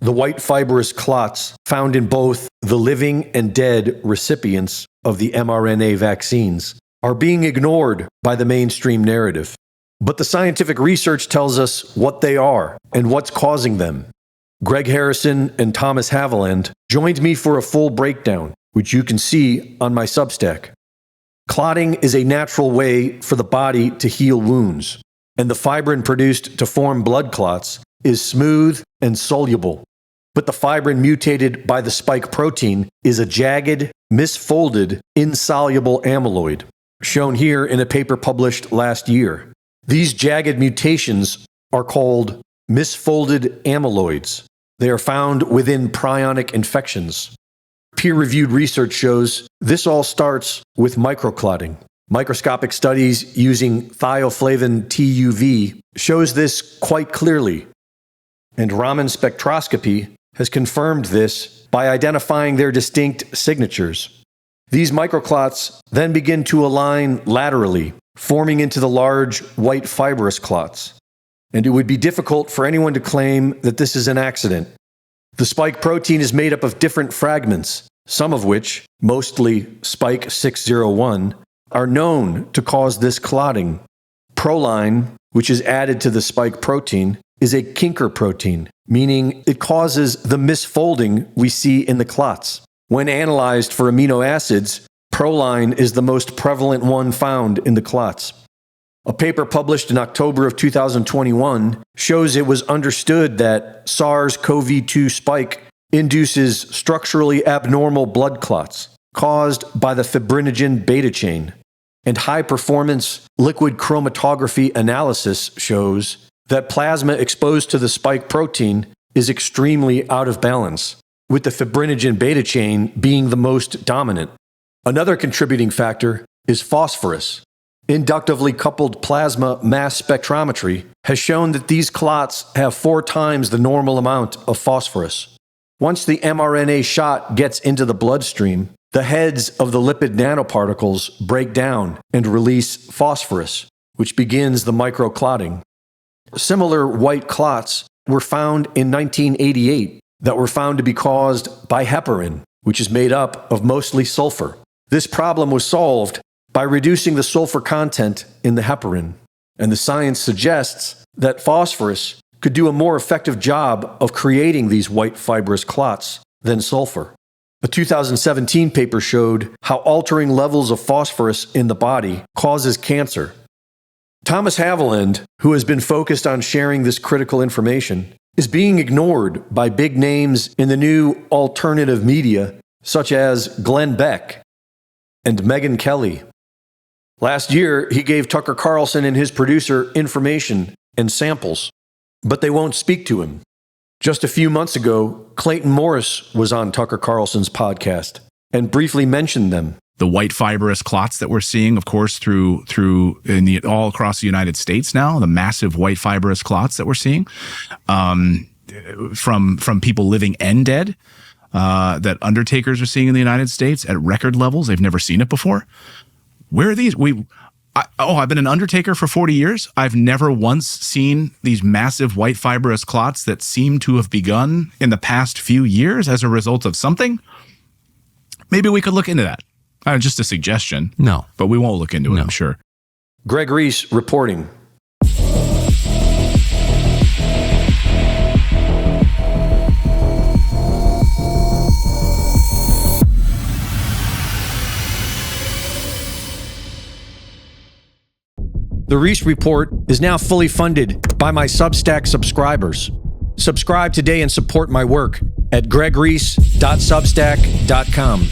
The white fibrous clots found in both the living and dead recipients of the mRNA vaccines are being ignored by the mainstream narrative. But the scientific research tells us what they are and what's causing them. Greg Harrison and Thomas Haviland joined me for a full breakdown, which you can see on my Substack. Clotting is a natural way for the body to heal wounds, and the fibrin produced to form blood clots is smooth and soluble. But the fibrin mutated by the spike protein is a jagged, misfolded, insoluble amyloid, shown here in a paper published last year. These jagged mutations are called misfolded amyloids. They are found within prionic infections. Peer-reviewed research shows this all starts with microclotting. Microscopic studies using thioflavin TUV shows this quite clearly. And Raman spectroscopy has confirmed this by identifying their distinct signatures. These microclots then begin to align laterally, forming into the large white fibrous clots. And it would be difficult for anyone to claim that this is an accident. The spike protein is made up of different fragments, some of which, mostly spike 601, are known to cause this clotting. Proline, which is added to the spike protein, is a kinker protein, meaning it causes the misfolding we see in the clots. When analyzed for amino acids, proline is the most prevalent one found in the clots. A paper published in October of 2021 shows it was understood that SARS-CoV-2 spike induces structurally abnormal blood clots caused by the fibrinogen beta chain. And high-performance liquid chromatography analysis shows that plasma exposed to the spike protein is extremely out of balance, with the fibrinogen beta chain being the most dominant. Another contributing factor is phosphorus. Inductively coupled plasma mass spectrometry has shown that these clots have 4 times the normal amount of phosphorus. Once the mRNA shot gets into the bloodstream, the heads of the lipid nanoparticles break down and release phosphorus, which begins the microclotting. Similar white clots were found in 1988 that were found to be caused by heparin, which is made up of mostly sulfur. This problem was solved by reducing the sulfur content in the heparin, and the science suggests that phosphorus could do a more effective job of creating these white fibrous clots than sulfur. A 2017 paper showed how altering levels of phosphorus in the body causes cancer. Thomas Haviland, who has been focused on sharing this critical information, is being ignored by big names in the new alternative media, such as Glenn Beck and Megyn Kelly. Last year, he gave Tucker Carlson and his producer information and samples, but they won't speak to him. Just a few months ago, Clayton Morris was on Tucker Carlson's podcast and briefly mentioned them. The white fibrous clots that we're seeing, of course, all across the United States now, the massive white fibrous clots that we're seeing from people living and dead, that undertakers are seeing in the United States at record levels. They've never seen it before. Where are these? I've been an undertaker for 40 years. I've never once seen these massive white fibrous clots that seem to have begun in the past few years as a result of something. Maybe we could look into that. Just a suggestion. No. But we won't look into it, I'm sure. Greg Reese reporting. The Reese Report is now fully funded by my Substack subscribers. Subscribe today and support my work at gregreese.substack.com.